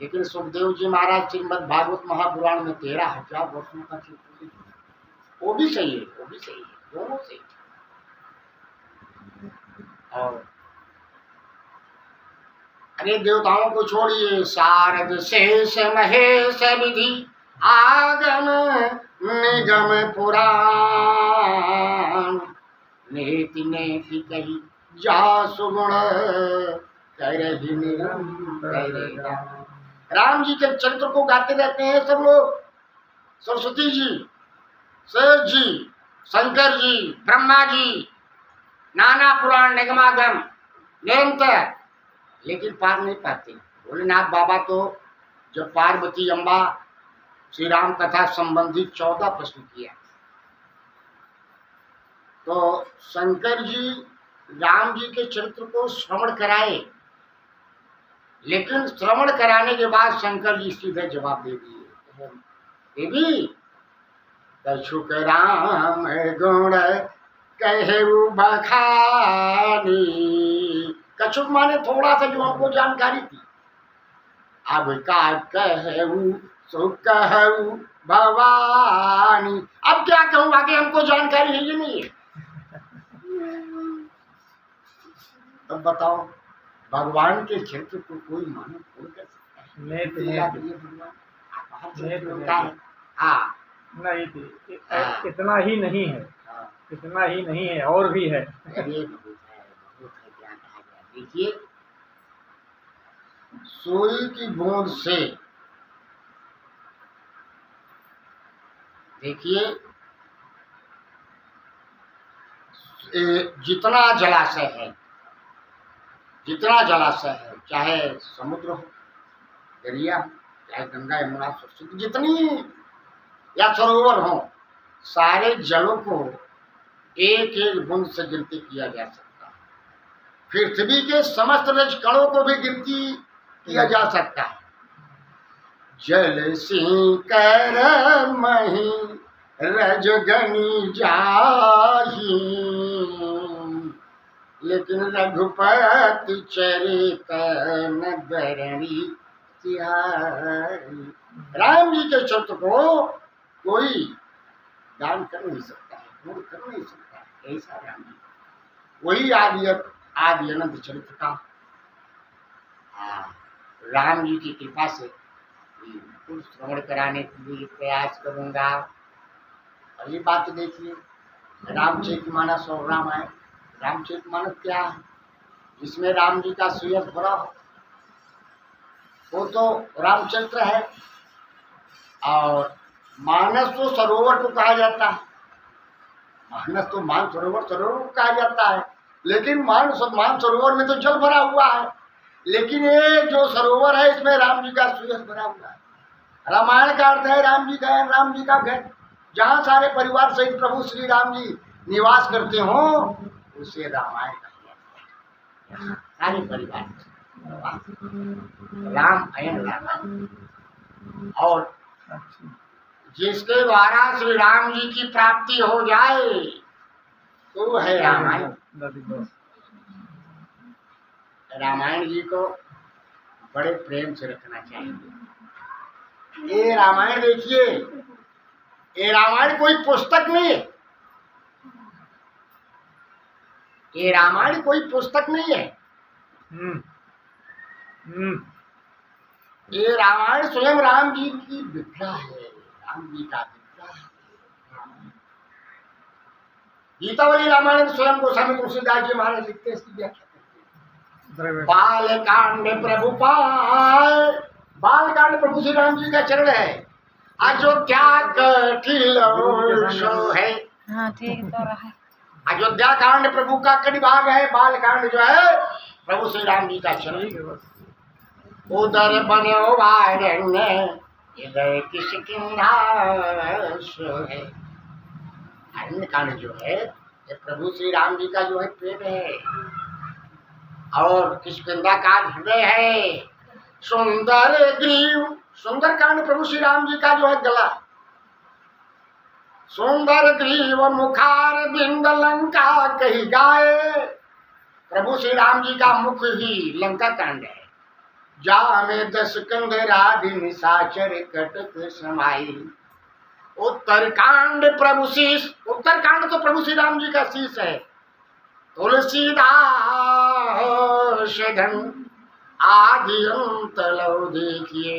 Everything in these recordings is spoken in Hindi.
लेकिन सुखदेव जी महाराज श्रीमद् भागवत महापुराण में 13,000 वर्षों का चित्र, वो भी सही है, वो भी सही है, दोनों सही। और अरे देवताओं को छोड़िए, शारद शेष महेश विधि आगम निगम पुराण, नेति नेति कही जा सुगुण करहि निरंतर। राम जी के चरित्र को गाते रहते हैं सब लोग, सरस्वती जी, शेष जी, शंकर जी, ब्रह्मा जी, नाना पुराण निगमागम निरंतर, लेकिन पार नहीं पाते। भोलेनाथ बाबा तो जब पार्वती अम्बा श्री राम कथा संबंधी 14 प्रश्न किया, तो शंकर जी राम जी के चरित्र को श्रवण कराए, लेकिन श्रवण कराने के बाद शंकर जी सीधे जवाब दे दिए, देवी कछुक राम गुण कहु बखानी। कछुक माने थोड़ा सा जो हमको जानकारी थी, अब का कहू सो कहू भवानी, अब क्या कहूँ, आगे हमको जानकारी है ये नहीं है। अब बताओ, भगवान के चरित्र को कोई मानव खोल कर सकता है? हाँ नहीं थी, इतना ही नहीं है, इतना ही नहीं है, और भी है। देखिए, सोई की बूंद से, देखिए जितना जलाशय है, जितना जलाशय है, चाहे समुद्र हो, दरिया, चाहे गंगा यमुना सरस्वती, जितनी या सरोवर हो, सारे जलों को एक एक बूंद से गिनती किया जा सकता है। पृथ्वी के समस्त रज कणों को भी गिनती किया जा सकता है। जल सिंह कर मही रजगनी जाही, लेकिन रघुपति चरित न बरणी तिहारी। राम जी के चरित्र को कोई दान कर नहीं सकता है, पूर्ण कर नहीं सकता है, ऐसा राम जी, वही आदि अनंत चरित्र का राम जी की कृपा से श्रवण कराने के लिए प्रयास करूंगा। और ये बात देखिए, रामचरितमानस और रामायण। रामचरितमानस क्या है? जिसमें राम जी का सुयश भरा हो, वो तो रामचरित्र है। और मानस तो सरोवर को कहा जाता है, मानस तो मान सरोवर को कहा जाता है, लेकिन मान सरोवर में तो जल भरा हुआ है, लेकिन ये जो सरोवर है इसमें राम जी का सुयश भरा हुआ है। रामायण का अर्थ है राम जी का घर, जहाँ सारे परिवार सहित प्रभु श्री राम जी निवास करते हो, उसे रामायण कहा जाता है। सारे परिवार रामायण, और जिसके द्वारा श्री राम जी की प्राप्ति हो जाए तो है रामायण। रामायण जी को बड़े प्रेम से रखना चाहिए। ये रामायण देखिए, ये रामायण कोई पुस्तक नहीं है, ये रामायण कोई पुस्तक नहीं है। ये रामायण स्वयं राम जी की विद्या है, राम जी का विद्या है। गीतावली रामायण स्वयं गोस्वामी तुलसीदास जी महाराज लिखते हैं, इसकी व्याख्या करते हैं। बालकांड प्रभु पाल, बालकांड प्रभु श्री राम जी का चरण है। अयोध्या है, हाँ ठीक तो रहा। अयोध्या कांड प्रभु का कड़ी भाग है, बाल कांड जो है प्रभु श्री राम जी का चरण। उधर बनो वारण्य इधर किष्किंधा है। अरण्य कांड जो है ये प्रभु श्री राम जी का जो है प्रेम है, और किष्किंधा का हृदय है। सुंदर ग्रीव, सुंदर कांड प्रभु श्री राम जी का जो है गला। सुंदर ग्रीव मुखार बिंद लंका कही गाए, प्रभु श्री राम जी का मुख ही लंका कांड है। जामे 10 कंधराधि निशाचर कटक समाई। उत्तरकांड प्रभु शीश, उत्तरकांड तो प्रभु श्री राम जी का शीश है। तुलसीदास धन आदि अंत लो देखिए,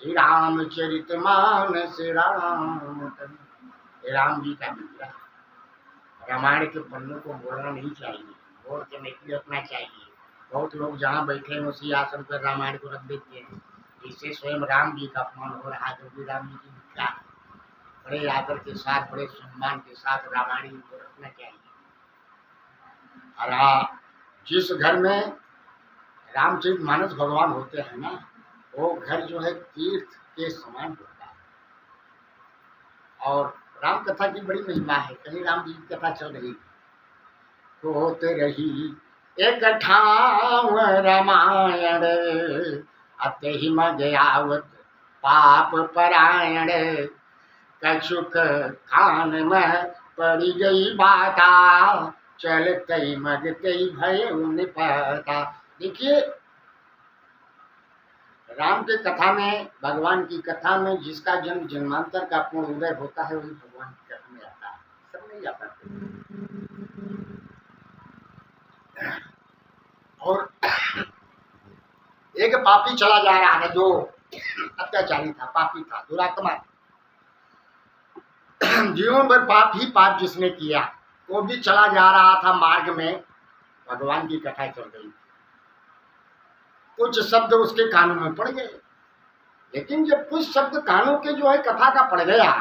श्री रामचरित मानस राम धन। राम जी का मित्र रामायण के पन्नों को बोलना नहीं चाहिए, बोल के नहीं रखना चाहिए। बहुत लोग जहाँ बैठे हैं उसी आसन पर रामायण को रख देते हैं, इससे स्वयं राम जी का अपमान हो रहा है। क्योंकि राम जी की मित्र बड़े आदर के साथ, बड़े सम्मान के साथ रामायण को रखना चाहिए। और जिस घर में रामचरित मानस भगवान होते हैं ना, वो घर जो है तीर्थ के समान होता है। और राम कथा की बड़ी महिमा है। कहीं राम जी की कथा चल रही तो होते रही एक ठाव रामायण, अते ही मगयावत पाप परायण। कछुक खान में पड़ी गई बाता, चलते मगते भय निपता। देखिए राम के कथा में, भगवान की कथा में जिसका जन्म जन्मांतर का पूर्ण उदय होता है वही भगवान की कथा में आता है, सब नहीं आता। और एक पापी चला जा रहा है जो अत्याचारी था, पापी था, दुरात्मा, जीवन भर पाप ही पाप जिसने किया, वो भी चला जा रहा था मार्ग में। भगवान की कथा चल रही, कुछ शब्द उसके कानों में पड़ गए। लेकिन जब कुछ शब्द कानों के जो है कथा का पड़ गया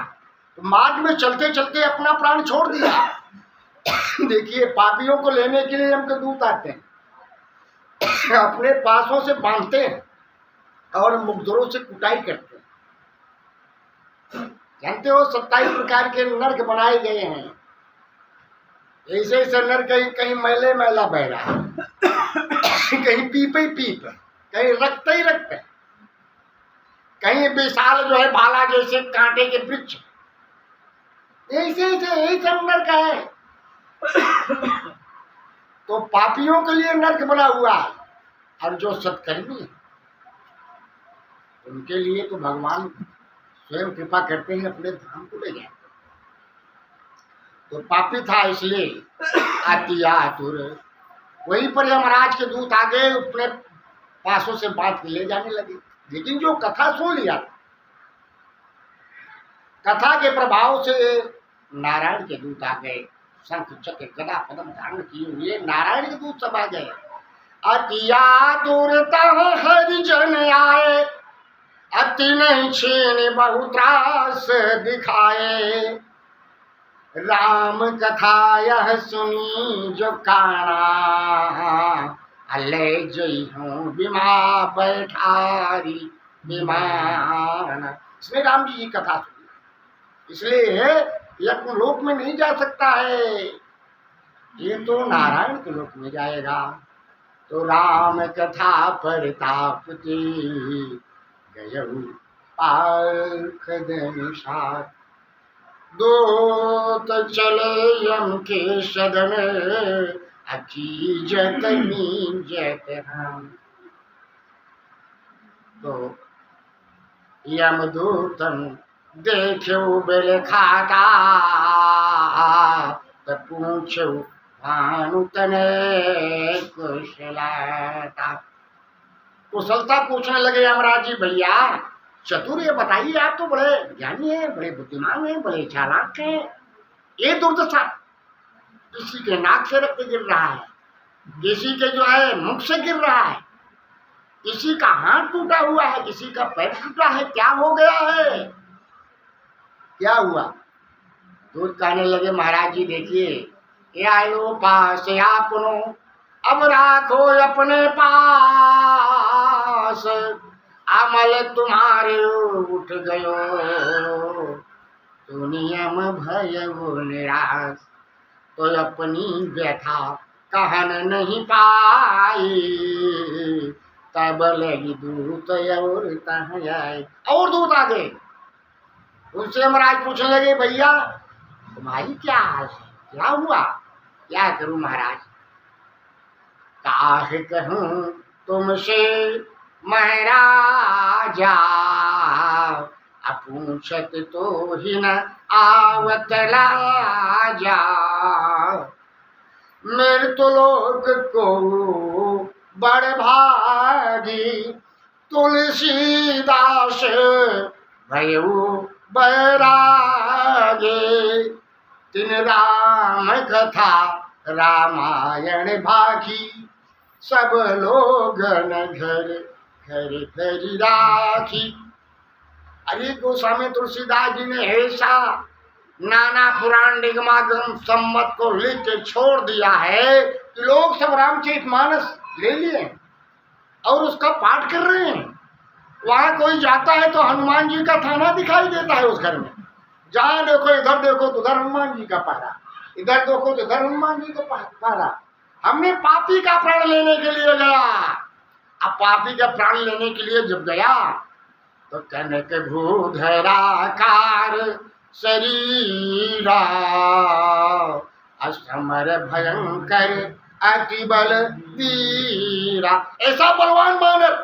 तो मार्ग में चलते चलते अपना प्राण छोड़ दिया। देखिए पापियों को लेने के लिए हमको दूत आते हैं, अपने पासों से बांधते हैं और मुकदरों से कुटाई करते हैं। जानते हो 27 प्रकार के नरक बनाए गए हैं। ऐसे ऐसे नर कहीं कहीं मैले मैला बह रहा है, कहीं पीप ही पीप, कहीं रक्त ही रक्त, कहीं विशाल जो है भाला जैसे कांटे के वृक्ष, ऐसे ऐसे यही सब नरक है। तो पापियों के लिए नरक बना हुआ है, और जो सत्कर्मी है उनके लिए तो भगवान स्वयं कृपा करते हैं, अपने धाम को ले जाते। तो पापी था इसलिए आतिया तुर, वहीं पर यमराज के दूत आ गए, अपने पासों से बांध के ले जाने लगे। लेकिन जो कथा सुन लिया, कथा के प्रभाव से नारायण के दूत आ गए, शंख चक्र गदा पद्म धारण किए हुए नारायण के दूत सब आ गए। अतिया दूरता हरिजन आए, अति नहीं छीन बहु त्रास दिखाए। राम कथा यह सुनी जो काना, ले जई हूँ बिमा बैठारी विमान। इसने राम जी की कथा सुनी, इसलिए यज्ञ लोक में नहीं जा सकता है, ये तो नारायण के लोक में जाएगा। तो राम कथा परतापति गयऊ पाख निषाद। दूत चले यम के सदन, अकीजत नीजत हम। तो यमदूतन देखो बेल खाता, तो पूछो भानु तने कुशलता। कुशलता पूछने लगे यमराज जी, भैया चतुर ये बताइए, आप तो बड़े ज्ञानी हैं, बड़े बुद्धिमान हैं, बड़े चालाक हैं, ये दुर्दशा किसी के नाक से रक्त गिर रहा है, किसी के जो है मुख से गिर रहा है, किसी का हाथ टूटा हुआ है, किसी का पैर टूटा है, क्या हो गया है, क्या हुआ? दूध कहने लगे, महाराज जी देखिए, ये आयो पास आपनो, अब राखो अपने पास, अमल तुम्हारे उठ गयो, तो नियम भय वो निराश। तो अपनी व्यथा कहन नहीं पाई, तब लगी दूत और तहाँ आए। और दूत आ गए, उनसे महाराज पूछने लगे, भैया तुम्हारी क्या हाल है, क्या हुआ, क्या करूं महाराज? काहे कहूं तुमसे महाराजा, अपूछत तो ही न आवत लाजा। मृत्युलोक को बड़ भागी, तुलसीदास भयो बैरागे। तिन राम कथा रामायण भागी, सब लोग न घर घर घर राखी। अरे गोस्वामी तुलसीदास जी ने ऐसा नाना पुराण निगमागम सम्मत को लिख के छोड़ दिया है कि लोग सब रामचरितमानस ले लिए और उसका पाठ कर रहे हैं। वहां कोई जाता है तो हनुमान जी का थाना दिखाई देता है उस घर में। जहां देखो, इधर देखो तो उधर हनुमान जी का पहरा, इधर देखो तो इधर हनुमान जी का पहरा। हमने पापी का प्राण लेने के लिए गया। अब पापी का प्राण लेने के लिए जब गया तो कनक भूधराकार शरीरा, असमर भयंकर अति बल वीरा। ऐसा बलवान बानर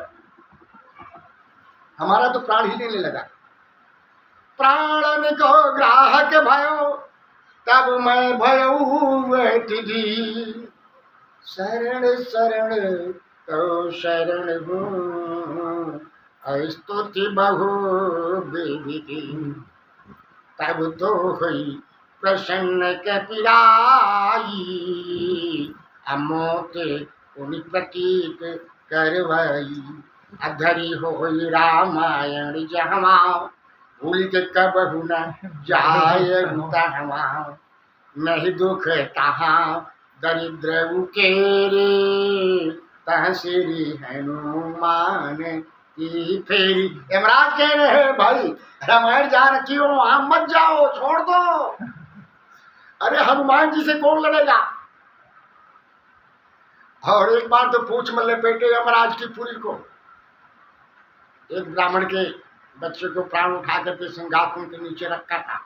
हमारा तो प्राण ही लेने लगा। प्राणन को ग्राहक भयो, तब मैं भयो तिजी। शरण शरण तो शरण हूँ, स्तुति बहु विधि। तब तो हुई प्रसन्न कपिराई, अमोत उन प्रतीक करवाई। अधरी होई रामायण जहवा, भूल के कबहु न जाय तहवा। नहीं दुख तहाँ दरिद्र उकेरे, तह श्री हनुमान की फेरी। यमराज कह रहे हैं भाई रामायण जा रखी हो, वहां मत जाओ, छोड़ दो। अरे हनुमान जी से कौन लड़ेगा। और एक बार तो पूछ में लपेटे यमराज की पूरी को। एक ब्राह्मण के बच्चे को प्राण उठा करके सिंहासन के नीचे रखा था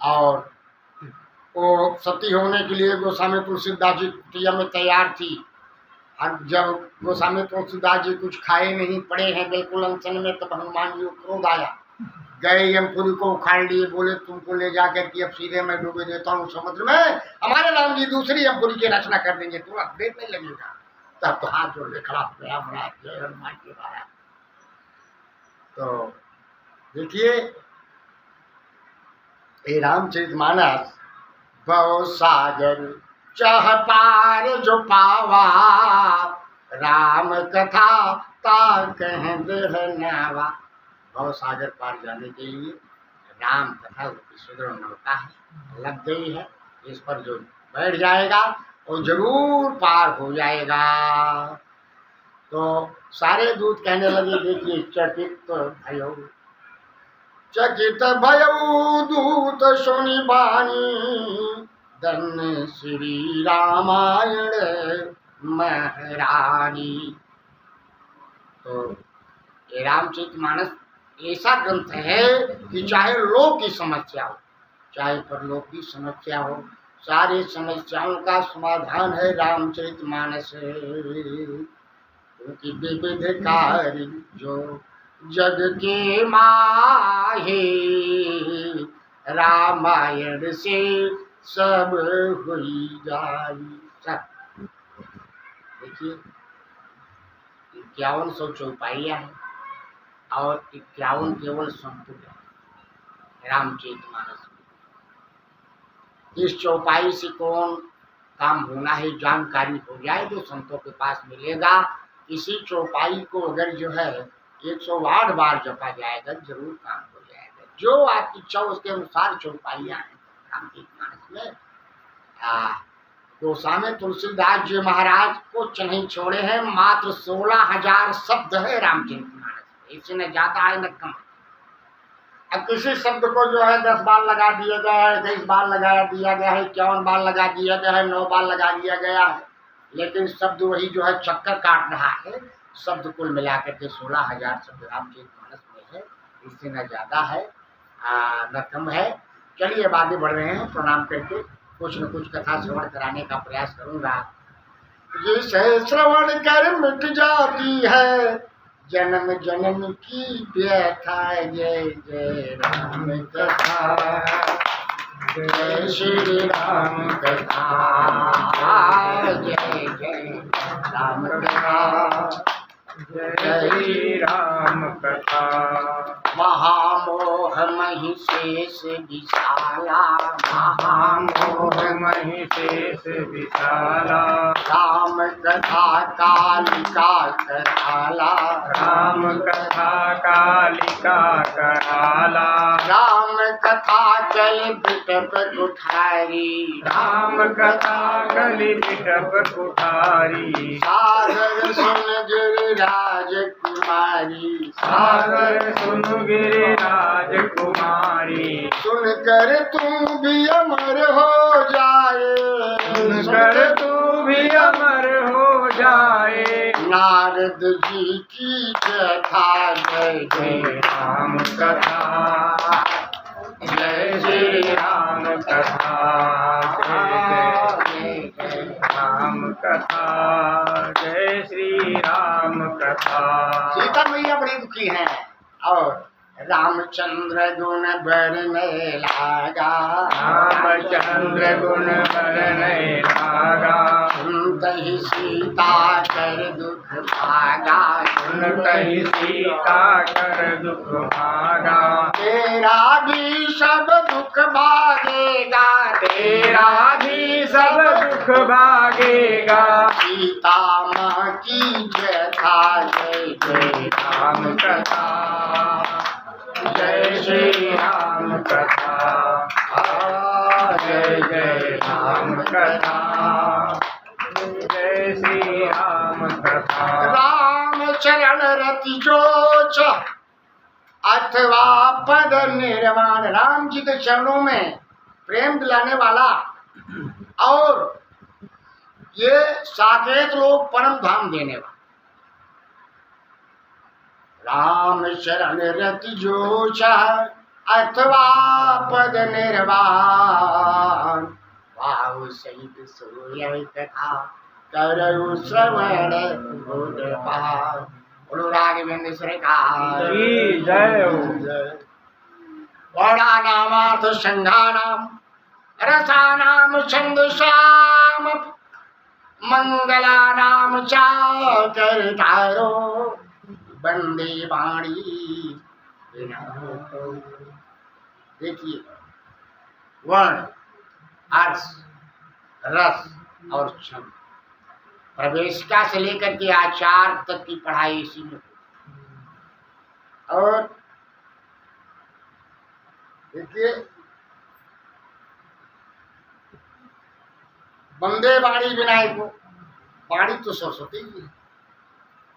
और वो सती होने के लिए गोस्वामी तुलसीदास जी कुटिया में तैयार थी। और जब गोस्वामी तुलसीदास जी कुछ खाए नहीं, पड़े हैं बिल्कुल अनशन में, तब हनुमान जी को क्रोध आया। गए यमपुरी को उखाड़ लिए, बोले तुमको ले जाकर के अब सीधे मैं डूबे देता हूँ समुद्र में, हमारे राम जी दूसरी यमपुरी की रचना कर देंगे, तुम्हें देर नहीं लगेगा। तब तो हाथ जोड़ के खड़ा हो गया हनुमान जी महाराज। तो देखिए ये रामचरितमानस भव सागर चह पार जो पावा, राम कथा ता कह देहनावा। भव सागर पार जाने के लिए राम कथा सुदृढ़ नौका है, लग गई है। इस पर जो बैठ जाएगा वो जरूर पार हो जाएगा। तो सारे दूत कहने लगे देखिए चकित भयो, चकित भयो दूत सुनि बानी, धन्य श्री रामायण महारानी। तो ये रामचरितमानस ऐसा ग्रंथ है कि चाहे लोक की समस्या हो, चाहे परलोक की समस्या हो, सारी समस्याओं का समाधान है रामचरितमानस। क्योंकि विविध कार्य जो जग के माहे, रामायण से सब हुई जाई। सब देखिए 5100 चौपाइयाँ हैं और 51 केवल संपुट है रामचरितमानस में। इस चौपाई से कौन काम होना है जानकारी हो जाए तो संतों के पास मिलेगा। इसी चौपाई को अगर जो है 108 बार जपा जाएगा जरूर काम हो जाएगा। जो आपकी इच्छा उसके अनुसार चौपाइयाँ हैं रामचरितमानस में। गोस्वामी तुलसीदास जी महाराज कुछ नहीं छोड़े हैं, मात्र 16,000 शब्द है रामचरितमानस में, इससे न ज्यादा है न कम। अब किसी शब्द को जो है 10 बार लगा दिया गया है, 23 बार लगा दिया गया है, 51 बार लगा दिया गया है, 9 बार लगा दिया गया है, लेकिन शब्द वही जो है चक्कर काट रहा है। शब्द कुल मिलाकर के 16,000 शब्द रामचरितमानस में है, इससे न ज्यादा है न कम है। चलिए अब आगे बढ़ रहे हैं। प्रणाम करके कुछ न कुछ कथा श्रवण कराने का प्रयास करूंगा। जिसे श्रवण कर मिट जाती है जन्म जन्म की व्यथा। जय जय राम कथा, जय श्री राम कथा, जय जय राम कथा, जय श्री राम कथा। महामोह महिषेष विशाला, महामोह महिषेष विशाला, राम कथा कालिका कराला, राम कथा कालिका कराला, राम कथा चल बिटप कुठारी, राम कथा कलि बिटप कुठारी, सागर सुन गिरिराज कुमारी, सागर सुन गिरिराज कुमारी, सुनकर तू भी अमर हो जाए, सुनकर तू भी अमर हो जाए। नारद जी की कथा। जय जय जय राम कथा, जय श्री राम कथा, जय जय राम कथा, जय श्री राम कथा। सीता मैया बड़ी दुखी हैं और रामचंद्र गुण बरने लागा, रामचंद्र गुण बरने लागा, सुनत ही सीता कर दुख भागा, सुनत ही सीता कर दुख भागा, तेरा भी सब दुख भागेगा, तेरा भी सब दुख भागेगा। सीता माँ की जथा। जय जय राम कथा, जय श्री राम कथा, जय जय राम कथा, जय श्री राम कथा। राम चरण रति जोच अथवा पद निर्माण, राम जी के चरणों में प्रेम दिलाने वाला और ये साकेत लोग परम धाम देने वाला। राम शरण रति जोच अथवा पद निर्वाण, वाहु सहित सोय कथा करु श्रवण बुधपाल। बोलो राघवेंद्र सरकार की जय हो। वर्णानामार्थ संघानाम रसानाम छंदसाम मंगलानाम चाकरतारो वंदे वाणी। देखिए वर्ण अर्थ रस और छंद प्रवेशिका से लेकर के आचार तक की पढ़ाई इसी में। और देखिए वंदे वाणी विनायक को, वाणी तो सरस्वती जी है।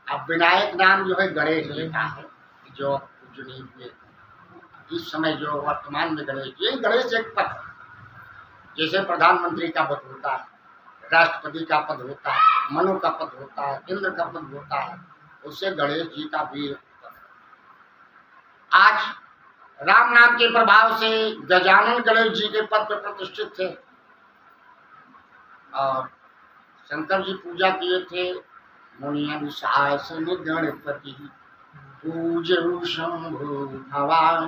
अब विनायक नाम जो है गणेश जी का है, जो पूजनीय हुए इस समय जो वर्तमान में गणेश जी, गणेश एक पद है। जैसे प्रधानमंत्री का पद होता है, राष्ट्रपति का पद होता है, मनु का पद होता है, इंद्र का पद होता है, उससे गणेश जी का भी पद है। आज राम नाम के प्रभाव से गजानन गणेश जी के पद पर प्रतिष्ठित थे और शंकर जी पूजा किए थे। मुनियन शासन गणपति पूजु शंभु भवान,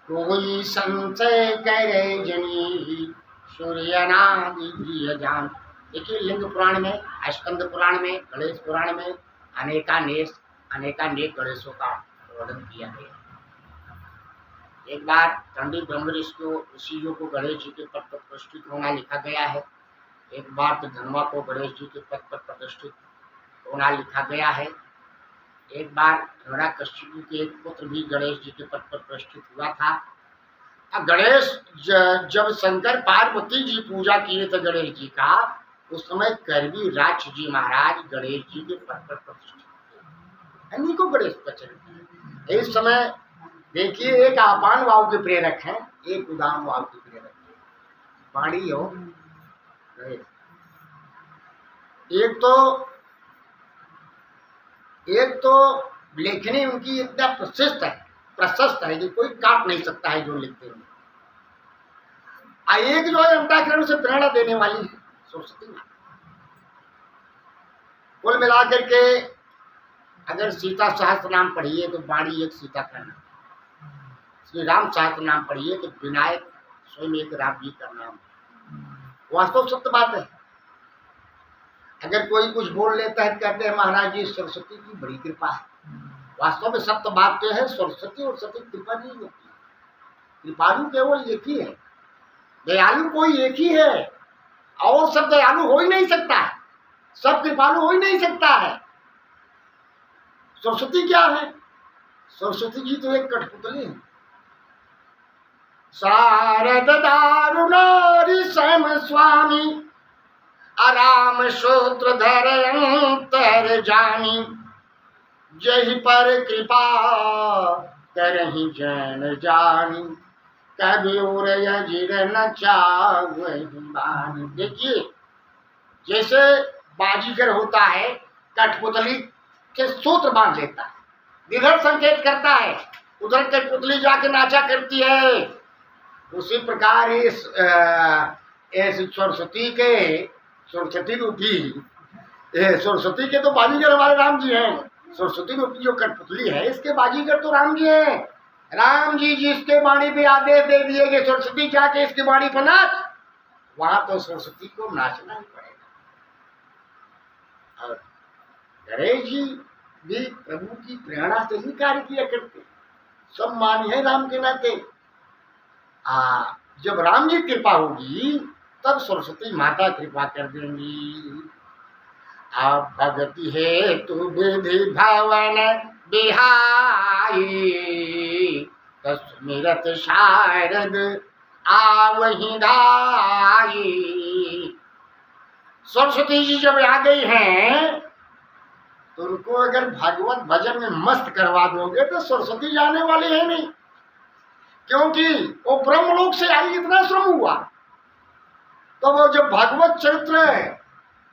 कोई संशय करे जनी सूर्यनादि जान। देखिए लिंग पुराण में, स्कंद पुराण में, गणेश पुराण में अनेकानेक गणेशों का वर्णन किया गया। एक बार पंडित ब्रह्म ऋषियों को गणेश जी के पद पर प्रतिष्ठित होना लिखा गया है। एक बार तो धनवा को गणेश जी के पद पर प्रतिष्ठित होना लिखा गया है। एक बार हिरण्यकशिपु के एक पुत्र भी गणेश जी के पद पर प्रतिष्ठित हुआ था। अब गणेश जब शंकर पार्वती जी पूजा किए थे गणेश जी का, उस समय करवी राज जी महाराज गणेश जी के पद पर प्रतिष्ठित थे। इन्हीं को गणेश प्रचलित है। इस समय देखिए एक आपान वाव के प्रेरक हैं, एक उदाम वाव के प्रेरक हैं, वाणी और गणेश। एक तो लेखनी उनकी इतना प्रशस्त है कि कोई काट नहीं सकता है जो लिखते हैं। एक जो है अंतःकरण से प्रेरणा देने वाली है सरस्वती माँ। कुल मिलाकर के अगर सीता सहस्त्र नाम पढ़िए तो वाणी एक सीता का नाम, श्री राम सहस्त्र नाम पढ़िए तो विनायक स्वयं एक राम जी का नाम। वास्तव सत्य बात है। अगर कोई कुछ बोल लेता है कहते हैं महाराज जी सरस्वती की बड़ी कृपा है। वास्तव में सत्य बात तो है, सरस्वती और सती कृपा नहीं होती है। कृपालु केवल एक ही है, दयालु कोई एक ही है, और सब दयालु हो ही नहीं सकता है, सब कृपालु हो ही नहीं सकता है। सरस्वती क्या है? सरस्वती जी तो एक कठपुतली है। शारद दारुणारी सम स्वामी आराम सूत्रधर अंतर जानी, जहि पर कृपा करहि जन जानी, कभी और यजिर न चावहि बानी। देखिए जैसे बाजीगर होता है कठपुतली के सूत्र बांध लेता है, इधर संकेत करता है, उधर कठपुतली जाके नाचा करती है। उसी प्रकार इस सरस्वती रूपी सरस्वती के तो बाजीगर हमारे राम जी हैं। सरस्वती रूपी जो कठपुतली है इसके बाजीगर तो राम जी हैं। राम जी जिसके वाणी पे आदेश दे दिए कि सरस्वती जाके इसकी वाणी पर नाच, वहां तो सरस्वती को नाचना ही पड़ेगा। और गणेश जी भी प्रभु की प्रेरणा से ही कार्य किया करते, सब मान्य है राम के नाते। जब राम जी कृपा होगी तब सरस्वती माता कृपा कर देंगी। आप भगति है तू विधि भवन बिहाई, कस्मिरत शारद आवहि धाई। सरस्वती जी जब आ गई हैं तो उनको अगर भागवत भजन में मस्त करवा दोगे तो सरस्वती जाने वाली है नहीं, क्योंकि वो ब्रह्मलोक से आई, इतना श्रम हुआ। तो वो जब भागवत चरित्र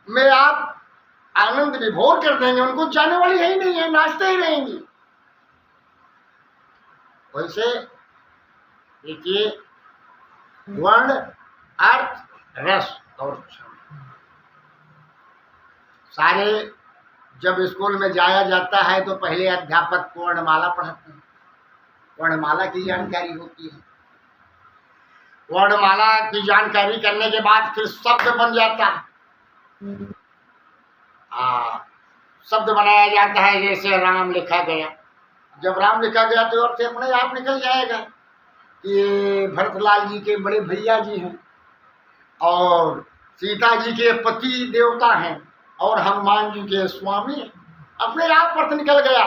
में आप आनंद विभोर कर देंगे उनको जाने वाली है ही नहीं है, नाचते ही रहेंगी। वैसे देखिए वर्ण अर्थ रस और सारे जब स्कूल में जाया जाता है तो पहले अध्यापक वर्णमाला पढ़ाते हैं, वर्णमाला की जानकारी होती है। वर्णमाला की जानकारी करने के बाद फिर शब्द बन जाता है। शब्द बनाया जाता है, जैसे राम लिखा गया। जब राम लिखा गया तो अर्थ अपने आप निकल जाएगा कि भरतलाल जी के बड़े भैया जी हैं और सीता जी के पति देवता हैं और हनुमान जी के स्वामी, अपने आप अर्थ निकल गया।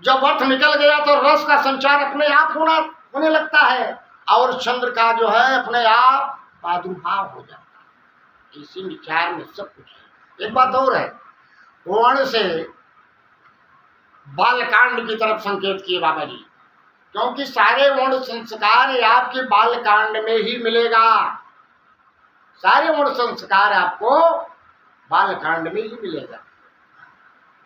जब अर्थ निकल गया तो रस का संचार अपने आप होने लगता है और चंद्र का जो है अपने आप प्रादुर्भाव हो जाता है। इसी विचार में सब कुछ है। एक बात और है, वर्ण से बालकांड की तरफ संकेत किए बाबा जी, क्योंकि सारे वर्ण संस्कार आपके बालकांड में ही मिलेगा। सारे वर्ण संस्कार आपको बालकांड में ही मिलेगा।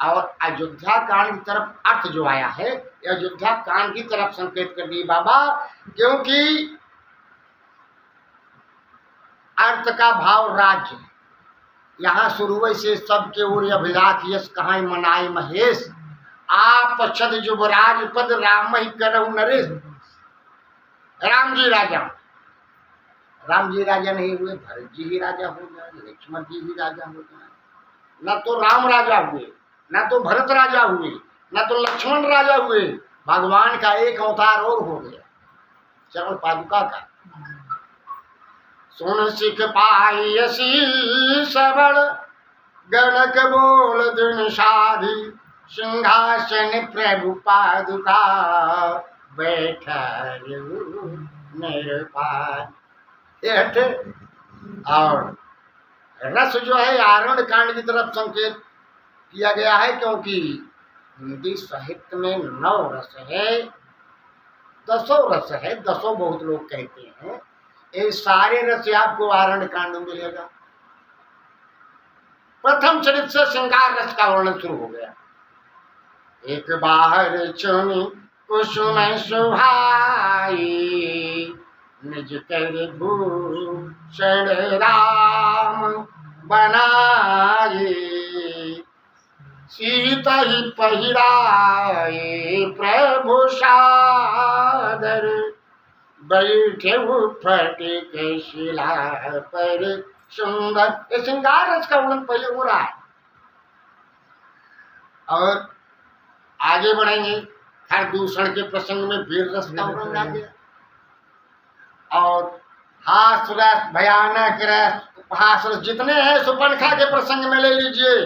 और अयोध्या कांड की तरफ अर्थ जो आया है, अयोध्या कांड की तरफ संकेत कर दिए बाबा, क्योंकि अर्थ का भाव राज्य, यहाँ शुरू से सबके उर अभिलाख यश कहाँ मनाए महेश, आप छद युवराज पद राम ही करहु नरेश। राम जी राजा, राम जी राजा नहीं हुए, भरत जी ही राजा हो जाए, लक्ष्मण जी ही राजा हो जाए। न तो राम राजा हुए, न तो भरत राजा हुए, न तो लक्ष्मण राजा हुए, भगवान का एक अवतार और हो गया, चरण पादुका का। सुन सिख पाई असी सबड़, गणक बोल दिन साधी, सिंहासन प्रभु पादुका, बैठा निर्भय। और रस जो है आरण कांड की तरफ संकेत किया गया है, क्योंकि हिंदी साहित्य में 9 रस है, 10 रस है, 10 बहुत लोग कहते हैं। ये सारे रस आपको आरण कांड में मिलेगा। प्रथम चरित्र से श्रृंगार रस का वर्णन शुरू हो गया। एक बाहर चुनी कुसुम सुहाई, निज कर भूषण राम बनाए, सीता ही पहिराए प्रभु सादर, बैठे फटे के शिला पर सुंदर। ये श्रृंगार रस का वर्णन पहले हो रहा है और आगे बढ़ेंगे। हर दूषण के प्रसंग में वीर रस का वर्णन आ गया और हास रस, भयानक रस, उपहास रस जितने हैं सुपर्णखा के प्रसंग में ले लीजिए।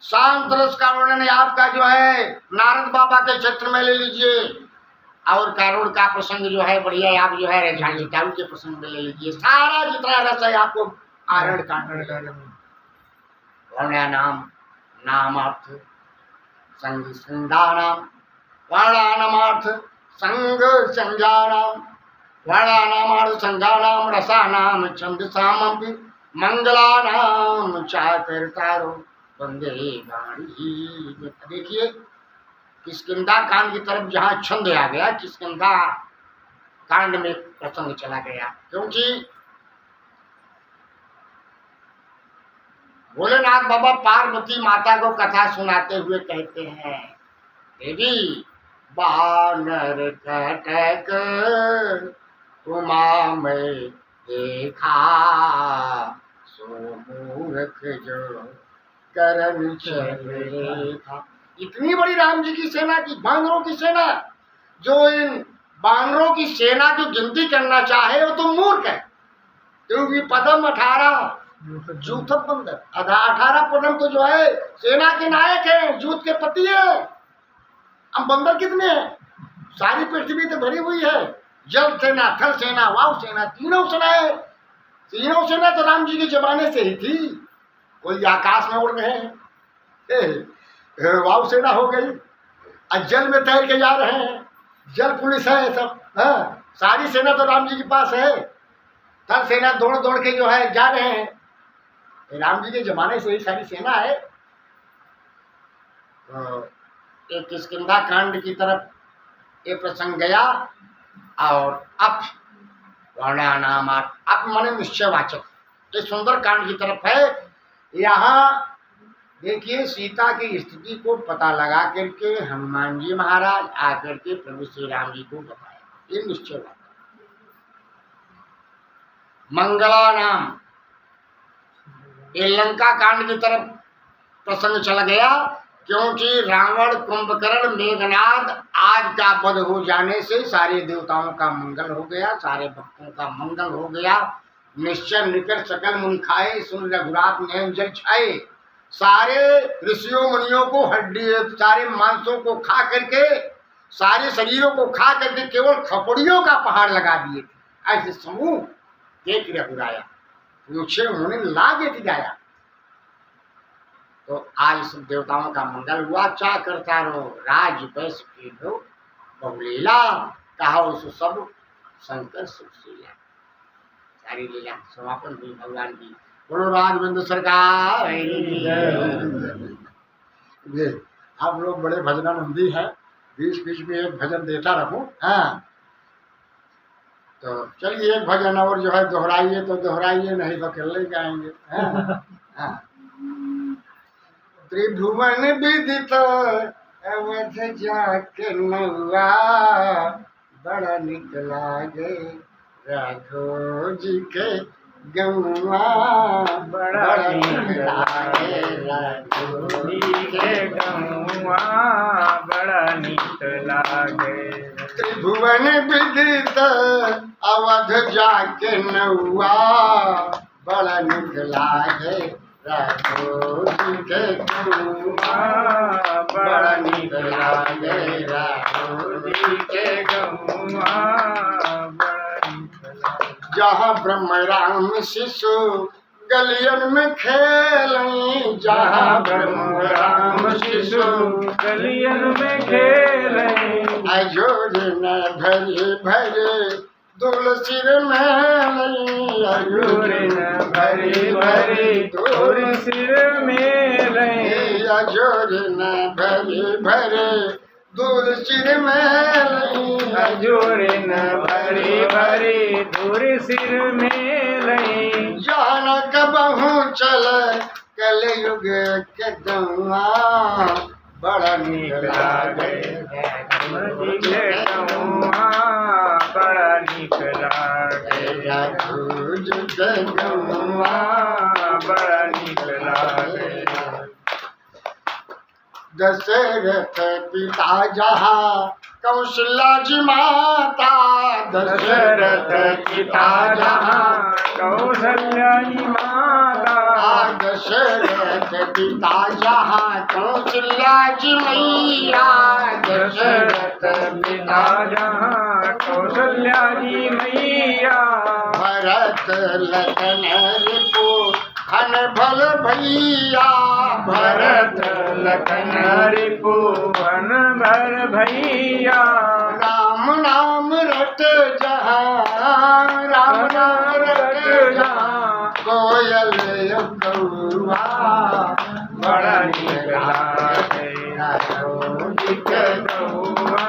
शांत रस का वर्णन आपका जो है नारद बाबा के क्षेत्र में ले लीजिए और कारुण का प्रसंग जो है बढ़िया आप जो है झांझिकाऊ के प्रसंग में ले लीजिए। सारा जितना रस है आपको आरण कांड वर्ण्यानाम नामार्थ संग संधानाम वर्णानामार्थ संग संज्ञानाम वर्णानामार्थ संज्ञानाम रसानाम छंदसामपि मंगलानाम चाकर्तारो वंदे वाणी। देखिए किष्किंधा कांड की तरफ जहां छंद आ गया, किष्किंधा कांड में प्रसंग चला गया, क्योंकि भोलेनाथ बाबा पार्वती माता को कथा सुनाते हुए कहते हैं, देवी बानर कटक उमा में देखा, सो मूर्ख जो करन चले था। इतनी बड़ी राम जी की सेना की, बानरों की सेना, जो इन बानरों की सेना की गिनती करना चाहे वो तो मूर्ख है, क्योंकि पदम 18 जूथ बंदर, 18 पदम तो जो है सेना के नायक है, जूथ के पति है। अब बंदर कितने हैं? सारी पृथ्वी तो भरी हुई है, जल सेना, थल सेना, वायु सेना, तीनों सेनाएं। तीनों सेना तो राम जी के जमाने से ही थी। कोई आकाश में उड़ रहे हैं, वायु सेना हो गई, और जल में तैर के जा रहे हैं, जल पुलिस है सब। हाँ, सारी सेना तो राम जी के पास है। थल सेना दौड़ दौड़ के जो है जा रहे हैं, राम जी के जमाने से ही सारी सेना है। एक किष्किंधा कांड की तरफ ये प्रसंग गया और अप वर्णानाम, अप माने निश्चयवाचक, ये सुंदर कांड की तरफ है। यहाँ देखिए सीता की स्थिति को पता लगा करके हनुमान जी महाराज आकर के प्रभु श्री राम जी को बताया, ये निश्चयवाचक। मंगला नाम, ये लंका कांड की तरफ प्रसंग चला गया, क्योंकि रावण, कुंभकर्ण, मेघनाद आज का वध हो जाने से सारे देवताओं का मंगल हो गया, सारे भक्तों का मंगल हो गया। निश्चय निकट सकल मुनि खाए, सुन रघुरात नयन जल छाए। सारे ऋषियों मुनियों को हड्डी, सारे मांसों को खा करके, सारे शरीरों को खा करके केवल खपड़ियों का पहाड़ लगा दिए थे। ऐसे समूह देख रघुराया, पूछे उन्होंने लागे थी गाया। तो आज सब देवताओं का मंगल हुआ। क्या करता रहो राज वैश्य के लो बहुलीला, कहा उस सब शंकर सुशीला। सारी लीला समापन हुई भगवान की। बोलो राघवेंद्र सरकार। आप लोग बड़े भजनानंदी है, बीच बीच में एक भजन देता रहूं। हाँ, तो चलिए एक भजन और जो है दोहराइए तो दोहराइए, नहीं तो अकेले गाएंगे। हाँ। त्रिभुवन विदित अवध जाके नौआ, बड़ा निक लागे राघो जी के गौआ, बड़ा निक लागे राघो जी के गौआ, बड़ा निक लागे। त्रिभुवन विदित अवध जाके नौआ, बड़ा निक लागे राघो जी के गौआ, बड़ा निक लागे राघो जी के गौआ, बड़ा निक लागे। जहाँ ब्रह्म राम शिशु गलियन में खेलें, जहाँ ब्रह्म राम शिशु गलियन में खेलें, अजोर न भरे भरे दूल सिर में, अजोर न भरे भरे दूल सिर में, अजोर न भरे भरे दूर सिर में, अजोर न भरे भरे दूर सिर में, जान कबहू चल कल युग के गौआ बड़ा निक लागे राम जी के गौआ बड़ा निक लागे रघुज के गौआ बड़ा निक लागे दशरथ पिता जहाँ कौशल्या जी माता दशरथ पिता जहाँ कौशल्या जी माता दशरथ पिता जहाँ कौशल्या जी मैया दशरथ पिता जहाँ कौशल्या जी मैया भरत लखन रिपु हन भल भैया भरत लखन रिपुवन भर भैया राम नाम रट जहाँ राम नाम रट जहाँ कोयल कौआ बड़ा निक लागे राघव जी के गौआ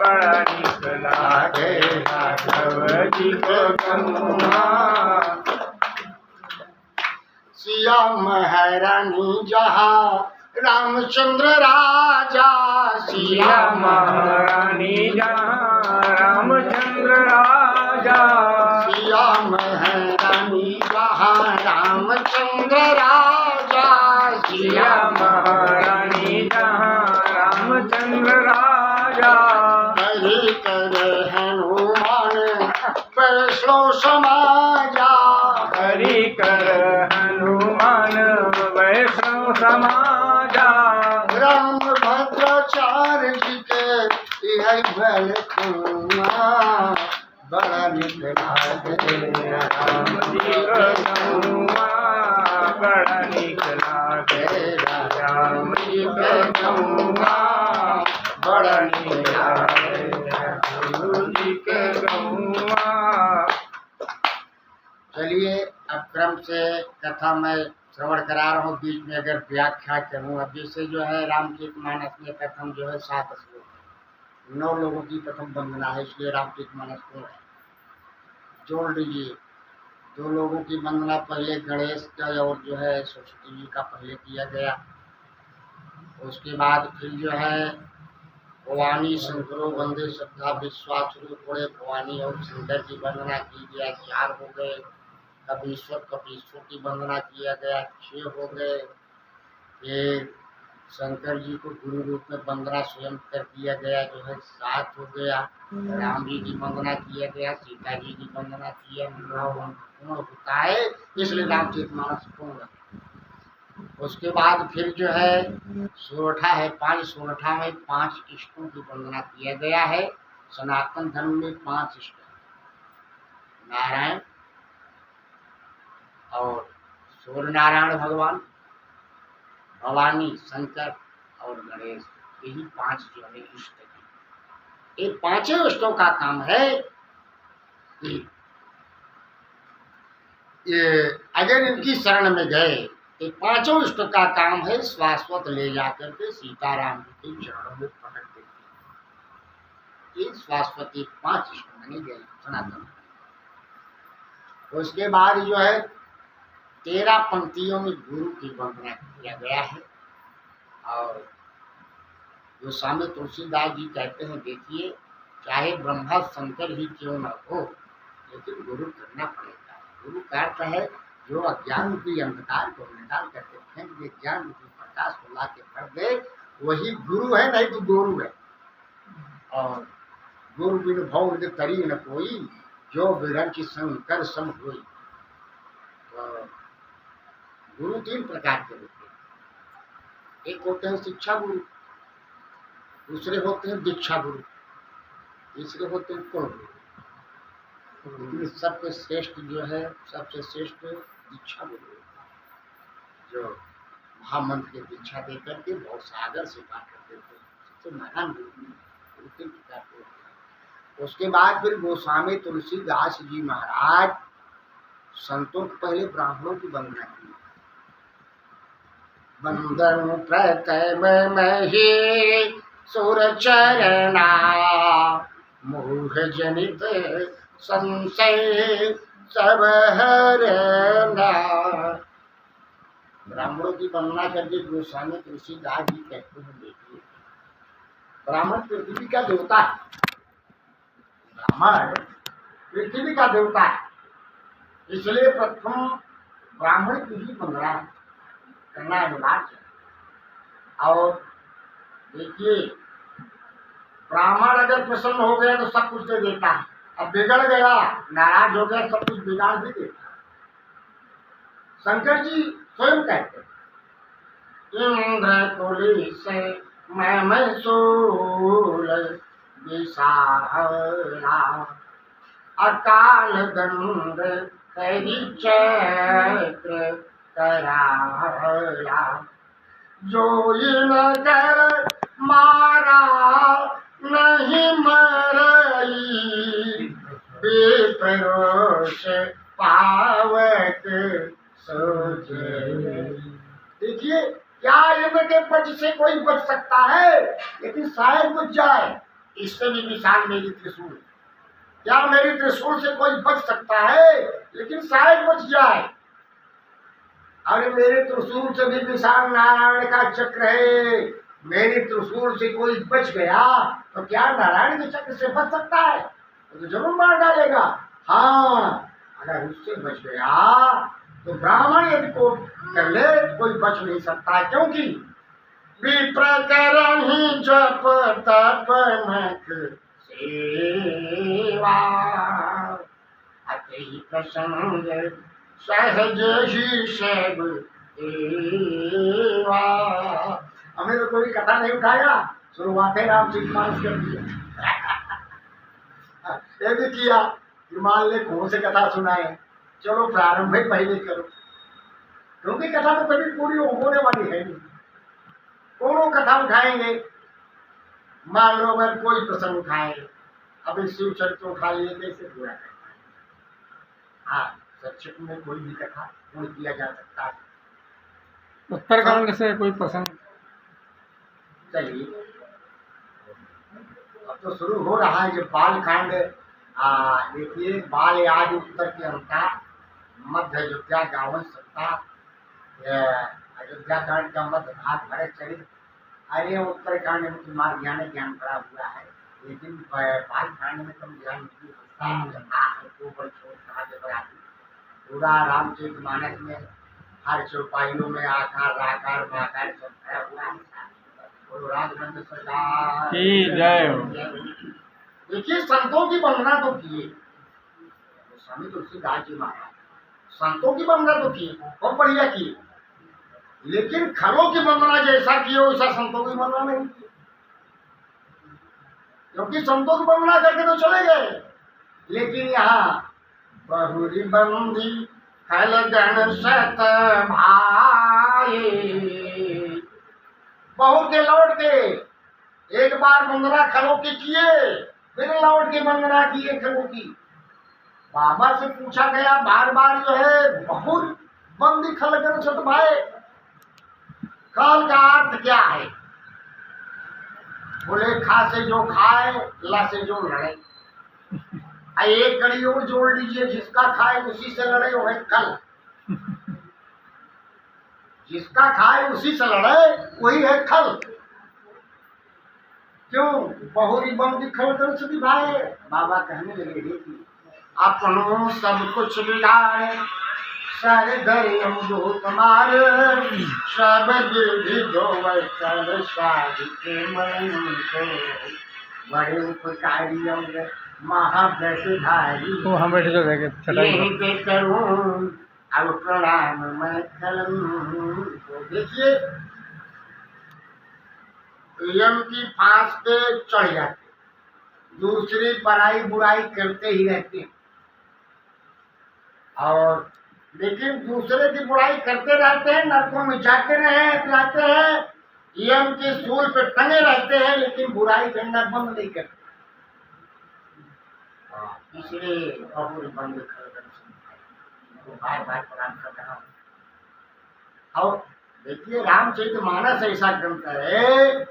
बड़ा निक लागे राघव जी के गौआ सिया महारानी जहाँ रामचंद्र राजा सिया महारानी जहाँ रामचंद्र राजा सिया महारानी जहाँ रामचंद्र राजा सिया महारानी जहाँ रामचंद्र राजा हरि कर हनुमान वैष्णव समाजा हरि कर हनुमान वैष्णव समाजा राम भद्राचार्य जी के यह भल खुआ बड़ा निक लागे राम जी के गौआ बड़ा निक लागे राम जी के गौआ बड़ा निक लागे राम जी के गौआ। चलिए अब क्रम से कथा मैं श्रवण करा रहा हूँ, बीच में अगर व्याख्या करूँ। अब जैसे जो है रामचरितमानस में प्रथम जो है 7 श्लोक, 9 लोगों की प्रथम वंदना है, इसलिए रामचरितमानस को है जोड़ लीजिए। 2 लोगों की वंदना पहले गणेश का और जो है सरस्वती जी का पहले किया गया। उसके बाद फिर जो है भवानी शंकरो वंदे श्रद्धा विश्वास थोड़े भवानी और शंकर की वंदना की गया, 4 हो गए। कपीश्वर की वंदना किया गया, 6 हो गए। फिर शंकर जी को गुरु रूप में वंदना स्वयं कर दिया गया, जो है 7 हो गया। राम जी की वंदना किया गया, सीता जी की वंदना किया, पूर्ण होता है, इसलिए रामचरितमानस पूर्ण। उसके बाद फिर जो है सोरठा है, 5 सोरठा में 5 इष्टों की वंदना किया गया है। सनातन धर्म में 5 इष्ट, नारायण और सूर्य नारायण भगवान, भवानी, शंकर और गणेश, यही 5 जो है इष्ट हैं। ये 5 इष्टों का काम है कि ये अगर इनकी शरण में गए, ये 5 इष्टों का काम है शाश्वत ले जाकर के सीताराम जी के चरणों में पकड़ देते। ये शाश्वती 5 इष्ट माने गए सनातन। उसके बाद जो है 13 पंक्तियों में गुरु की वंदना किया गया है। और गोस्वामी तुलसीदास जी कहते हैं, देखिए चाहे ब्रह्मा शंकर ही क्यों न हो, लेकिन गुरु करना पड़ेगा। गुरु का अर्थ है जो अज्ञान की अंधकार को निकाल करके फेंक दे, ज्ञान की प्रकाश को ला के कर दे, वही गुरु है, नहीं तो गुरु है। और गुरु बिन भव तरी न कोई, जो विरंच शंकर सम हुई। तो गुरु 3 प्रकार के होते हैं। एक होते हैं शिक्षा गुरु, दूसरे होते हैं दीक्षा गुरु, तीसरे होते हैं कुल गुरु। सबसे श्रेष्ठ जो है, सबसे श्रेष्ठ दीक्षा गुरु, जो महामंत्र की दीक्षा देकर के बहुत सागर से पार कर देते हैं, सबसे महान गुरु 3 प्रकार के होते हैं। उसके बाद फिर गोस्वामी तुलसीदास जी महाराज संतों के पहले ब्राह्मणों की वंदना की। वंदन प्रथम मही सुर चरणा, मोह जनित संशय सब हरना। ब्राह्मणों की वंदना करके गोस्वामी तुलसीदास जी कहते हैं, देखिए ब्राह्मण पृथ्वी का देवता है, ब्राह्मण पृथ्वी का देवता है, इसलिए प्रथम ब्राह्मण की ही वंदना करना अनिवार्य है। और देखिए ब्राह्मण अगर प्रसन्न हो गया तो सब कुछ दे देता है, अब बिगड़ गया, नाराज हो गया, सब कुछ बिगाड़ भी देता है। शंकर जी स्वयं कहते इंद्र कुली से मैं सूल विशाला अकाल दंड तेरी चैत्र कराला जो इन कर मारा नहीं मरई बेपरोश पावक सोचे। देखिए क्या इनके बच से कोई बच सकता है, लेकिन शायद बच जाए, इससे भी विशाल मेरी त्रिशूल, क्या मेरी त्रिशूल से कोई बच सकता है, लेकिन शायद बच जाए। अरे मेरे त्रिशूल से भी विशाल नारायण का चक्र है, मेरी त्रिशूल से कोई बच गया तो क्या नारायण के चक्र से बच सकता है, तो जरूर मार डालेगा। हाँ अगर उससे बच गया तो ब्राह्मण यदि को कर ले तो कोई बच नहीं सकता, क्योंकि विप्रकरण ही जप तप मत सेवा अति प्रसंग सहज ही सब देवा। हमें तो कोई कथा नहीं उठाया, शुरुआत है रामचरितमानस कर दिया। ये भी किया कि मान ले कौन से कथा सुनाए, चलो प्रारंभ ही पहले करो, क्योंकि कथा तो कभी पूरी होने वाली है नहीं। कौन कथा उठाएंगे, मान लो अगर कोई प्रसंग उठाए, अब शिव चरित्र उठा लिए कैसे पूरा कर पाए। हाँ संक्षिप्त में कोई भी कथा पूर्ण किया जा सकता है। उत्तरकांड से कोई प्रसंग चलिए अब तो शुरू हो रहा है, जो बाल कांड देखिए बाल आदि उत्तर के अंतर मध्य अयोध्या गावन सत्ता, अयोध्या कांड का मध्य भाग भरत चरित्र। अरे उत्तर कांड में तुम्हारा ज्ञान पड़ा हुआ है, लेकिन बाल कांड में तुम ज्ञान नहीं होता। पूरा रामचरितमानस में हर चौपाइयों में आकार राकार माकार सब भरा हुआ है। राजगंध सरकार की जय। देखिए संतों की वंदना तो किए स्वामी तुलसीदास जी महाराज, संतों की वंदना तो किए, बहुत बढ़िया किए, लेकिन खलों की वंदना जैसा किए वैसा संतों की वंदना नहीं की, क्योंकि संतों की वंदना करके तो चले गए, लेकिन यहाँ बहुरी बंदी खल गण सत भाई बहुत के लौट के एक बार वंदना खलों की किए, फिर लौट के वंदना किए खलों की। बाबा से पूछा गया बार बार जो है बहुत बंदी खल गण सत भाई, खल का अर्थ क्या है? बोले खा से जो खाए, ला से जो लड़े। एक कड़ी और जोड़ लीजिए, जिसका खाए उसी से लड़े वो है कल, जिसका खाए उसी से लड़े वही है खल। क्यों? बहुरी बंदी खल कर सभी भाई। बाबा कहने लगे कि अपनों सब कुछ बिगाड़े सारे धर्म जो तुम्हारे सब विधि दो कर शादी के मन को बड़े उपकारी होंगे महाव्रतधारी। तो हम बैठे जो देखे यही करूं अब प्रणाम मैं कलम। तो देखिए यम की फांस पे चढ़ जाते, दूसरी पराई बुराई करते ही रहते हैं, और लेकिन दूसरे की बुराई करते रहते हैं, नरकों में जाते रहते हैं, यम के सूल पे टंगे रहते हैं, लेकिन बुराई करना बंद नहीं करते। इसलिए बहुत बंद कर बार बार प्रणाम कर रहा हूँ। और देखिए रामचरितमानस ऐसा ग्रंथ है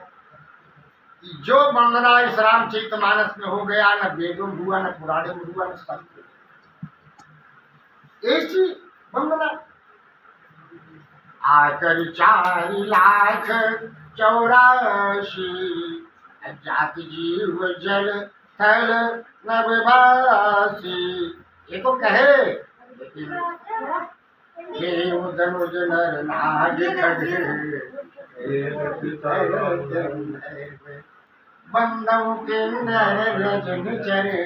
कि जो वंदना इस रामचरितमानस में हो गया, न वेदों में हुआ, न पुराणों में हुआ, न शास्त्रों में, ऐसी वंदना। आकर 4,84,000 जाति जीव जल थल नभवासी। ये तो कहे, लेकिन देव धनुज नर नाग खड़े बंदम के नर रजन चरे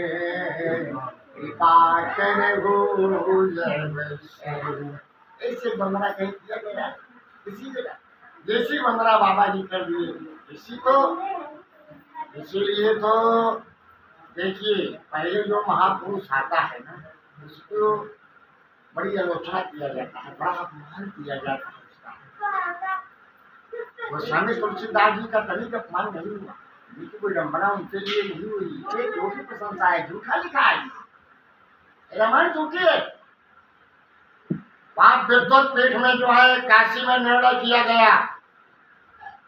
कृपा कर ऐसे बंदरा कहीं किया गया इसी जगह, जैसी बंदरा बाबा जी कर दिए इसीलिए तो देखिए, पहले जो महापुरुष आता है ना, उसको बड़ी आलोचना किया जाता है, बड़ा अपमान किया जाता है उसका। वो स्वामी तुलसीदास जी का कभी अपमान नहीं हुआ, उनकी कोई विडंबना उनके लिए नहीं हुई। ये झूठी प्रशंसा है, झूठा लिखा है, रामायण झूठी है। पाप विद्वत पीठ में जो है काशी में निर्णय किया गया,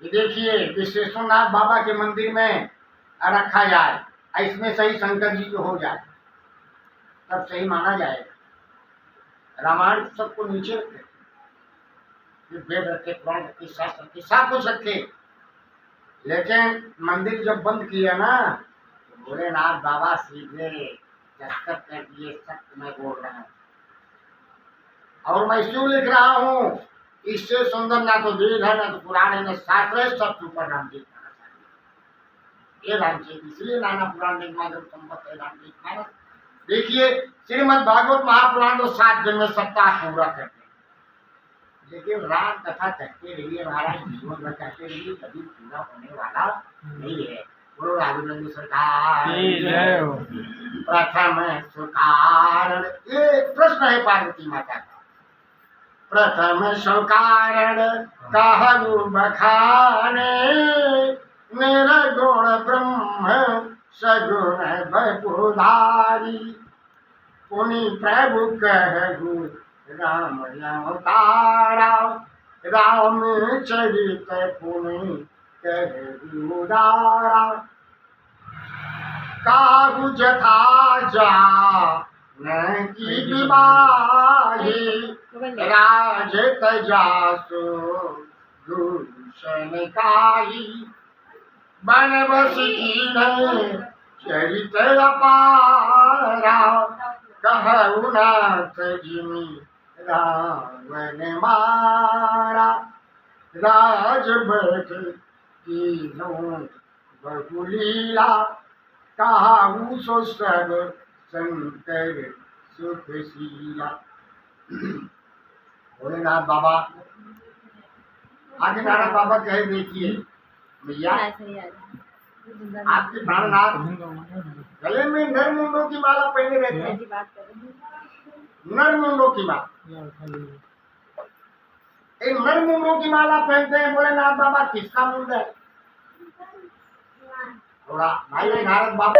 ये देखिए विश्वेश्वरनाथ बाबा के मंदिर में रखा जाए, इसमें सही शंकर जी जो हो जाए तब सही माना जाएगा। रामायण सबको नीचे रखे, वेद रखे, पुराण रखे, शास्त्र रखे, सब कुछ रखे, लेकिन मंदिर जब बंद किया ना तो भोलेनाथ बाबा सीधे दस्तखत कर दिए, सत्य मैं बोल रहा हूँ और मैं क्यों लिख रहा हूँ, इससे सुंदर ना तो वेद है, ना तो पुराण है, ना शास्त्र है, सब ऊपर रामचरित मानस है। ये रामचरित इसलिए नाना पुराण निर्माण संपत्त है रामचरित मानस। देखिए श्रीमद् भागवत महापुराण तो 7 दिन में सप्ताह पूरा करते हैं, लेकिन राम कथा कहते रहिए महाराज, जीवन में कहते रहिए, कभी पूरा होने वाला नहीं है। बोलो राघवेंद्र सरकार प्रथम सुकारण, ये प्रश्न है पार्वती माता का। प्रथम सुकारण कहु बखाने, निर्गुण ब्रह्म सगुण बपुधारी। पुनि प्रभु कहु राम अवतारा, राम चरित पुनि कहु उदारा। काहु जथा जा न की विवाही, राजत जासु दूषण काई। बनबस कीन चरित अपारा, कहु नाथ जिमि रावण मारा। राज बैठ कीन्हो बहुलीला, कहु सो सब शंकर सुखशीला। भोलेनाथ बाबा आगे नारायण बाबा कहे, देखिए भैया आपके प्राणनाथ गले में नर मुंडों की माला पहने रहते हैं, नर मुंडों की माला, एक नर मुंडों की माला पहनते हैं भोलेनाथ बाबा। किसका मुंड है? थोड़ा भाई नारद बाबा